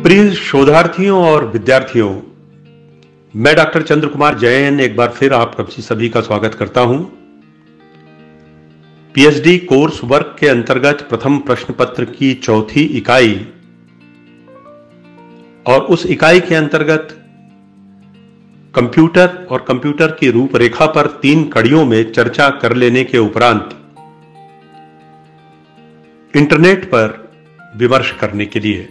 प्रिय शोधार्थियों और विद्यार्थियों, मैं डॉक्टर चंद्र कुमार जैन एक बार फिर आप सभी का स्वागत करता हूं। पीएचडी कोर्स वर्क के अंतर्गत प्रथम प्रश्न पत्र की चौथी इकाई और उस इकाई के अंतर्गत कंप्यूटर और कंप्यूटर की रूपरेखा पर 3 कड़ियों में चर्चा कर लेने के उपरांत इंटरनेट पर विमर्श करने के लिए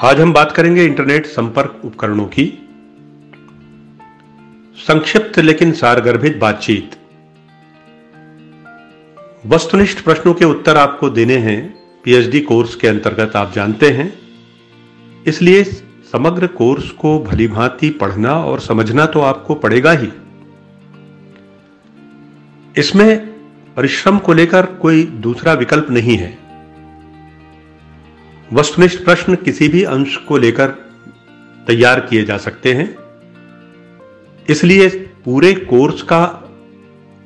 आज हम बात करेंगे इंटरनेट संपर्क उपकरणों की। संक्षिप्त लेकिन सारगर्भित बातचीत। वस्तुनिष्ठ प्रश्नों के उत्तर आपको देने हैं पीएचडी कोर्स के अंतर्गत, आप जानते हैं। इसलिए समग्र कोर्स को भलीभांति पढ़ना और समझना तो आपको पड़ेगा ही। इसमें परिश्रम को लेकर कोई दूसरा विकल्प नहीं है। वस्तुनिष्ठ प्रश्न किसी भी अंश को लेकर तैयार किए जा सकते हैं। इसलिए पूरे कोर्स का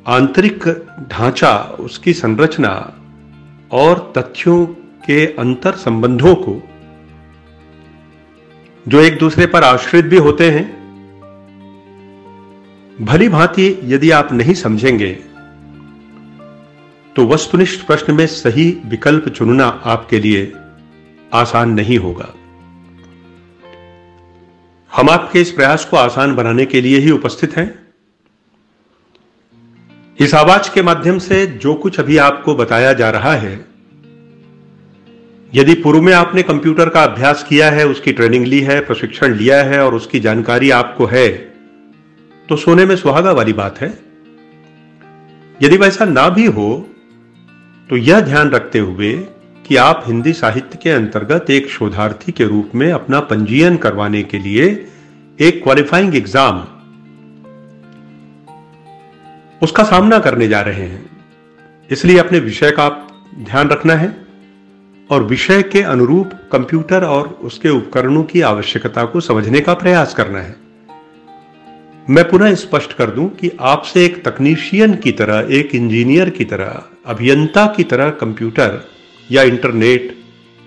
आंतरिक ढांचा, उसकी संरचना और तथ्यों के अंतर संबंधों को, जो एक दूसरे पर आश्रित भी होते हैं, भली भांति यदि आप नहीं समझेंगे तो वस्तुनिष्ठ प्रश्न में सही विकल्प चुनना आपके लिए आसान नहीं होगा। हम आपके इस प्रयास को आसान बनाने के लिए ही उपस्थित हैं। इस आवाज के माध्यम से जो कुछ अभी आपको बताया जा रहा है, यदि पूर्व में आपने कंप्यूटर का अभ्यास किया है, उसकी ट्रेनिंग ली है, प्रशिक्षण लिया है और उसकी जानकारी आपको है, तो सोने में सुहागा वाली बात है। यदि वैसा ना भी हो तो यह ध्यान रखते हुए कि आप हिंदी साहित्य के अंतर्गत एक शोधार्थी के रूप में अपना पंजीयन करवाने के लिए एक क्वालिफाइंग एग्जाम, उसका सामना करने जा रहे हैं। इसलिए अपने विषय का आप ध्यान रखना है और विषय के अनुरूप कंप्यूटर और उसके उपकरणों की आवश्यकता को समझने का प्रयास करना है। मैं पुनः स्पष्ट कर दूं कि आपसे एक तकनीशियन की तरह, एक इंजीनियर की तरह, अभियंता की तरह कंप्यूटर या इंटरनेट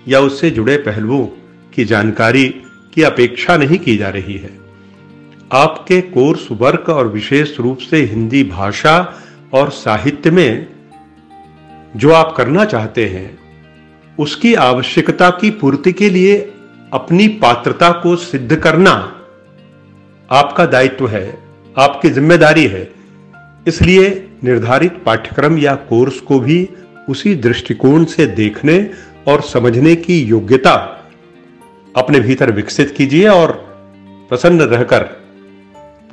या उससे जुड़े पहलुओं की जानकारी की अपेक्षा नहीं की जा रही है। आपके कोर्स वर्क और विशेष रूप से हिंदी भाषा और साहित्य में जो आप करना चाहते हैं, उसकी आवश्यकता की पूर्ति के लिए अपनी पात्रता को सिद्ध करना आपका दायित्व है, आपकी जिम्मेदारी है। इसलिए निर्धारित पाठ्यक्रम या कोर्स को भी उसी दृष्टिकोण से देखने और समझने की योग्यता अपने भीतर विकसित कीजिए और प्रसन्न रहकर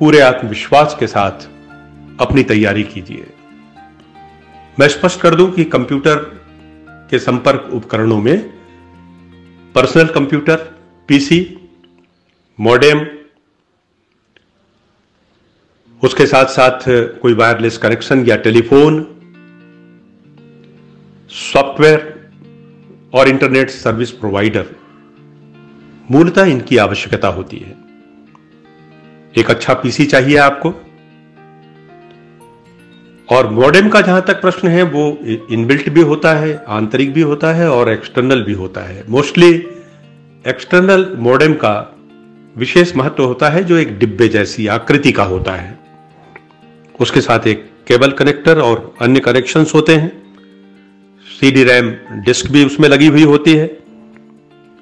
पूरे आत्मविश्वास के साथ अपनी तैयारी कीजिए। मैं स्पष्ट कर दूं कि कंप्यूटर के संपर्क उपकरणों में पर्सनल कंप्यूटर, पीसी, मॉडेम, उसके साथ साथ कोई वायरलेस कनेक्शन या टेलीफोन, सॉफ्टवेयर और इंटरनेट सर्विस प्रोवाइडर, मूलतः इनकी आवश्यकता होती है। एक अच्छा पीसी चाहिए आपको। और मॉडेम का जहां तक प्रश्न है, वो इनबिल्ट भी होता है, आंतरिक भी होता है और एक्सटर्नल भी होता है। मोस्टली एक्सटर्नल मॉडेम का विशेष महत्व होता है, जो एक डिब्बे जैसी आकृति का होता है। उसके साथ एक केबल कनेक्टर और अन्य कनेक्शंस होते हैं। सीडी रैम डिस्क भी उसमें लगी हुई होती है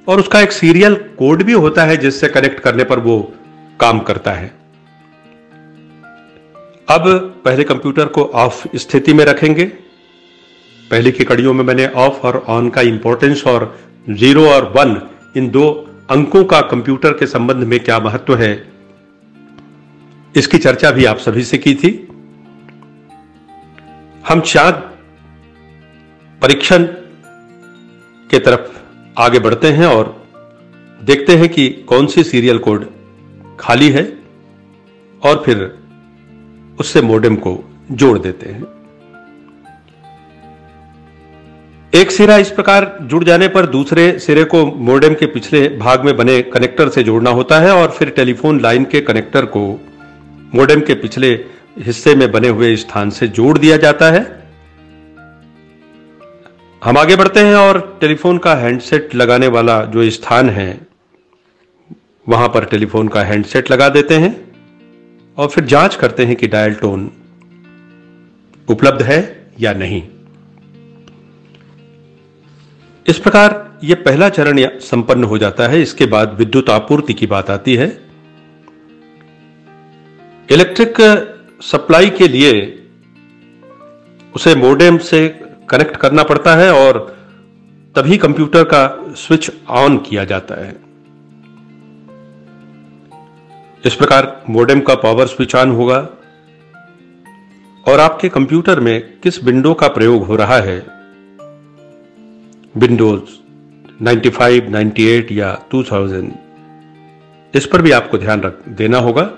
और उसका एक सीरियल कोड भी होता है, जिससे कनेक्ट करने पर वो काम करता है। अब पहले कंप्यूटर को ऑफ स्थिति में रखेंगे। पहले की कड़ियों में मैंने ऑफ और ऑन का इंपॉर्टेंस और 0 और 1 इन 2 अंकों का कंप्यूटर के संबंध में क्या महत्व है, इसकी चर्चा भी आप सभी से की थी। हम चांद परीक्षण के तरफ आगे बढ़ते हैं और देखते हैं कि कौन सी सीरियल कोड खाली है और फिर उससे मॉडेम को जोड़ देते हैं। एक सिरा इस प्रकार जुड़ जाने पर दूसरे सिरे को मॉडेम के पिछले भाग में बने कनेक्टर से जोड़ना होता है और फिर टेलीफोन लाइन के कनेक्टर को मॉडेम के पिछले हिस्से में बने हुए स्थान से जोड़ दिया जाता है। हम आगे बढ़ते हैं और टेलीफोन का हैंडसेट लगाने वाला जो स्थान है वहां पर टेलीफोन का हैंडसेट लगा देते हैं और फिर जांच करते हैं कि डायल टोन उपलब्ध है या नहीं। इस प्रकार यह पहला चरण संपन्न हो जाता है। इसके बाद विद्युत आपूर्ति की बात आती है। इलेक्ट्रिक सप्लाई के लिए उसे मॉडेम से कनेक्ट करना पड़ता है और तभी कंप्यूटर का स्विच ऑन किया जाता है। इस प्रकार मॉडेम का पावर स्विच ऑन होगा और आपके कंप्यूटर में किस विंडो का प्रयोग हो रहा है, विंडोज 95, 98 या 2000, इस पर भी आपको ध्यान देना होगा।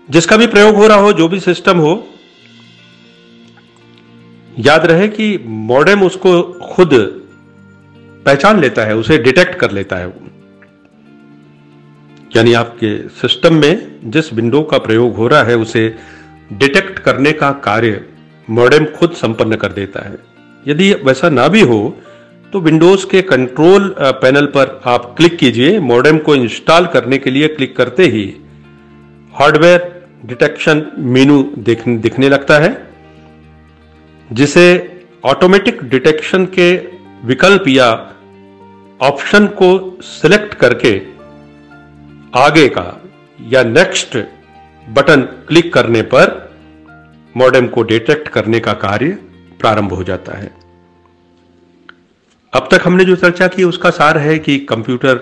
जिसका भी प्रयोग हो रहा हो, जो भी सिस्टम हो, याद रहे कि मॉडेम उसको खुद पहचान लेता है, उसे डिटेक्ट कर लेता है। यानी आपके सिस्टम में जिस विंडो का प्रयोग हो रहा है उसे डिटेक्ट करने का कार्य मॉडेम खुद संपन्न कर देता है। यदि वैसा ना भी हो तो विंडोज के कंट्रोल पैनल पर आप क्लिक कीजिए। मॉडेम को इंस्टॉल करने के लिए क्लिक करते ही हार्डवेयर डिटेक्शन मेनू दिखने लगता है, जिसे ऑटोमेटिक डिटेक्शन के विकल्प या ऑप्शन को सिलेक्ट करके आगे का या नेक्स्ट बटन क्लिक करने पर मॉडेम को डिटेक्ट करने का कार्य प्रारंभ हो जाता है। अब तक हमने जो चर्चा की उसका सार है कि कंप्यूटर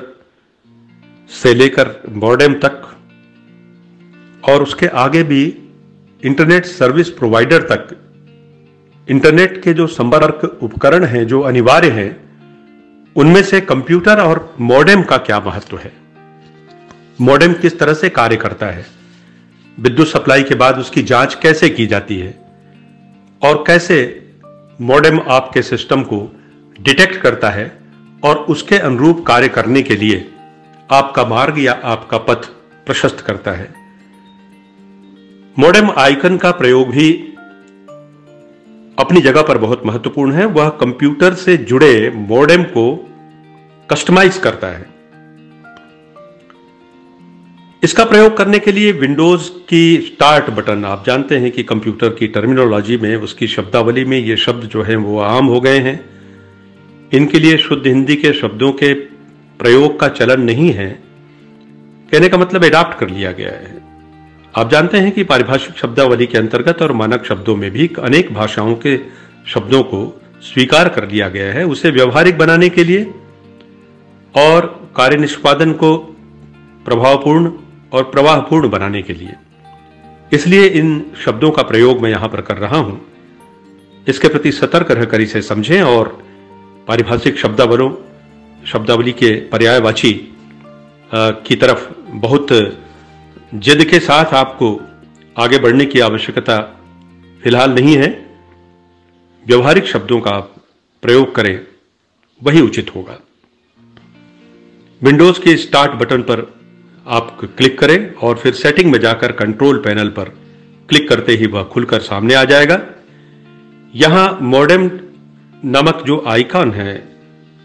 से लेकर मॉडेम तक और उसके आगे भी इंटरनेट सर्विस प्रोवाइडर तक इंटरनेट के जो संपर्क उपकरण हैं जो अनिवार्य हैं, उनमें से कंप्यूटर और मॉडेम का क्या महत्व है, मॉडेम किस तरह से कार्य करता है, विद्युत सप्लाई के बाद उसकी जांच कैसे की जाती है और कैसे मॉडेम आपके सिस्टम को डिटेक्ट करता है और उसके अनुरूप कार्य करने के लिए आपका मार्ग या आपका पथ प्रशस्त करता है। मॉडेम आइकन का प्रयोग भी अपनी जगह पर बहुत महत्वपूर्ण है। वह कंप्यूटर से जुड़े मॉडेम को कस्टमाइज करता है। इसका प्रयोग करने के लिए विंडोज की स्टार्ट बटन, आप जानते हैं कि कंप्यूटर की टर्मिनोलॉजी में, उसकी शब्दावली में ये शब्द जो हैं वो आम हो गए हैं। इनके लिए शुद्ध हिंदी के शब्दों के प्रयोग का चलन नहीं है। कहने का मतलब एडाप्ट कर लिया गया है। आप जानते हैं कि पारिभाषिक शब्दावली के अंतर्गत और मानक शब्दों में भी अनेक भाषाओं के शब्दों को स्वीकार कर लिया गया है, उसे व्यवहारिक बनाने के लिए और कार्य निष्पादन को प्रभावपूर्ण और प्रवाहपूर्ण बनाने के लिए। इसलिए इन शब्दों का प्रयोग मैं यहां पर कर रहा हूं। इसके प्रति सतर्क रहकर इसे समझें और पारिभाषिक शब्दावली के पर्यायवाची की तरफ बहुत जिद के साथ आपको आगे बढ़ने की आवश्यकता फिलहाल नहीं है। व्यवहारिक शब्दों का प्रयोग करें, वही उचित होगा। विंडोज के स्टार्ट बटन पर आप क्लिक करें और फिर सेटिंग में जाकर कंट्रोल पैनल पर क्लिक करते ही वह खुलकर सामने आ जाएगा। यहां मॉडेम नामक जो आइकॉन है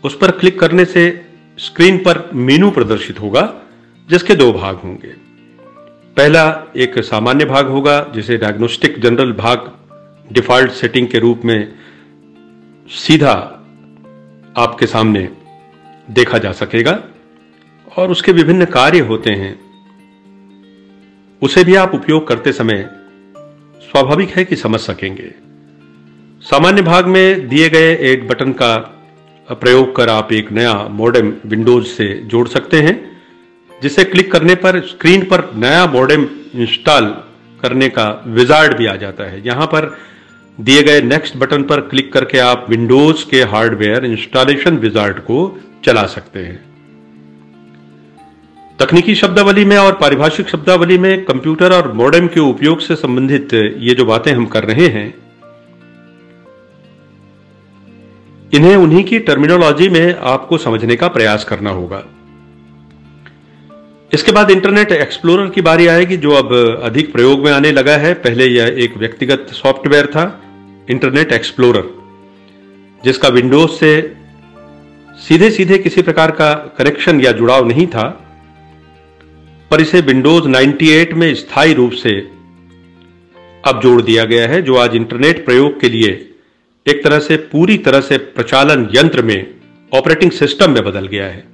उस पर क्लिक करने से स्क्रीन पर मेनू प्रदर्शित होगा, जिसके दो भाग होंगे। पहला एक सामान्य भाग होगा, जिसे डायग्नोस्टिक जनरल भाग डिफॉल्ट सेटिंग के रूप में सीधा आपके सामने देखा जा सकेगा और उसके विभिन्न कार्य होते हैं। उसे भी आप उपयोग करते समय स्वाभाविक है कि समझ सकेंगे। सामान्य भाग में दिए गए एक बटन का प्रयोग कर आप एक नया मॉडेम विंडोज से जोड़ सकते हैं, जिसे क्लिक करने पर स्क्रीन पर नया मॉडेम इंस्टॉल करने का विजार्ड भी आ जाता है। यहां पर दिए गए नेक्स्ट बटन पर क्लिक करके आप विंडोज के हार्डवेयर इंस्टॉलेशन विजार्ड को चला सकते हैं। तकनीकी शब्दावली में और पारिभाषिक शब्दावली में कंप्यूटर और मॉडेम के उपयोग से संबंधित ये जो बातें हम कर रहे हैं, इन्हें उन्हीं की टर्मिनोलॉजी में आपको समझने का प्रयास करना होगा। इसके बाद इंटरनेट एक्सप्लोरर की बारी आएगी, जो अब अधिक प्रयोग में आने लगा है। पहले यह एक व्यक्तिगत सॉफ्टवेयर था, इंटरनेट एक्सप्लोरर। जिसका विंडोज से सीधे सीधे किसी प्रकार का कनेक्शन या जुड़ाव नहीं था, पर इसे विंडोज 98 में स्थायी रूप से अब जोड़ दिया गया है, जो आज इंटरनेट प्रयोग के लिए एक तरह से पूरी तरह से प्रचालन यंत्र में, ऑपरेटिंग सिस्टम में बदल गया है।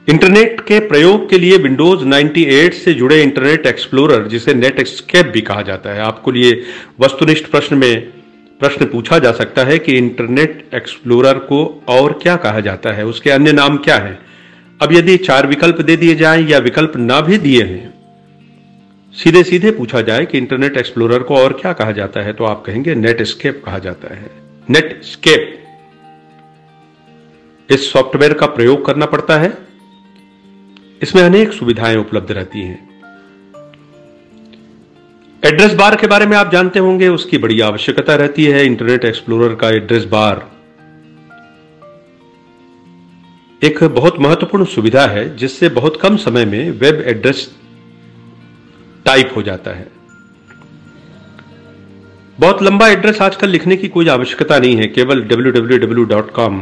इंटरनेट के प्रयोग के लिए विंडोज 98 से जुड़े इंटरनेट एक्सप्लोरर, जिसे नेटस्केप भी कहा जाता है, आपको लिए वस्तुनिष्ठ प्रश्न में प्रश्न पूछा जा सकता है कि इंटरनेट एक्सप्लोरर को और क्या कहा जाता है, उसके अन्य नाम क्या हैं। अब यदि 4 विकल्प दे दिए जाएं या विकल्प ना भी दिए हैं, सीधे सीधे पूछा जाए कि इंटरनेट एक्सप्लोरर को और क्या कहा जाता है, तो आप कहेंगे नेटस्केप कहा जाता है। नेटस्केप, इस सॉफ्टवेयर का प्रयोग करना पड़ता है। इसमें अनेक सुविधाएं उपलब्ध रहती हैं। एड्रेस बार के बारे में आप जानते होंगे, उसकी बड़ी आवश्यकता रहती है। इंटरनेट एक्सप्लोरर का एड्रेस बार एक बहुत महत्वपूर्ण सुविधा है, जिससे बहुत कम समय में वेब एड्रेस टाइप हो जाता है। बहुत लंबा एड्रेस आजकल लिखने की कोई आवश्यकता नहीं है, केवल www.com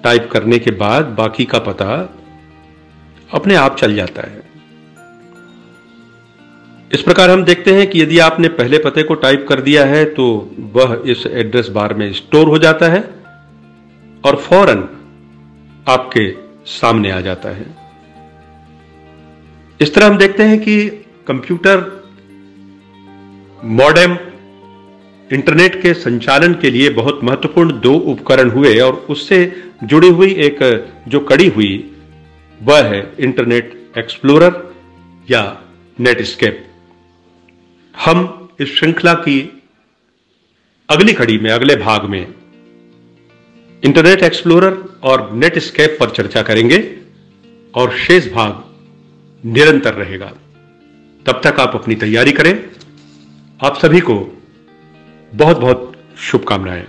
टाइप करने के बाद बाकी का पता अपने आप चल जाता है। इस प्रकार हम देखते हैं कि यदि आपने पहले पते को टाइप कर दिया है तो वह इस एड्रेस बार में स्टोर हो जाता है और फौरन आपके सामने आ जाता है। इस तरह हम देखते हैं कि कंप्यूटर मॉडेम इंटरनेट के संचालन के लिए बहुत महत्वपूर्ण 2 उपकरण हुए, और उससे जुड़ी हुई एक जो कड़ी हुई वह है इंटरनेट एक्सप्लोरर या नेटस्केप। हम इस श्रृंखला की अगली कड़ी में, अगले भाग में इंटरनेट एक्सप्लोरर और नेटस्केप पर चर्चा करेंगे और शेष भाग निरंतर रहेगा। तब तक आप अपनी तैयारी करें। आप सभी को बहुत बहुत शुभकामनाएं।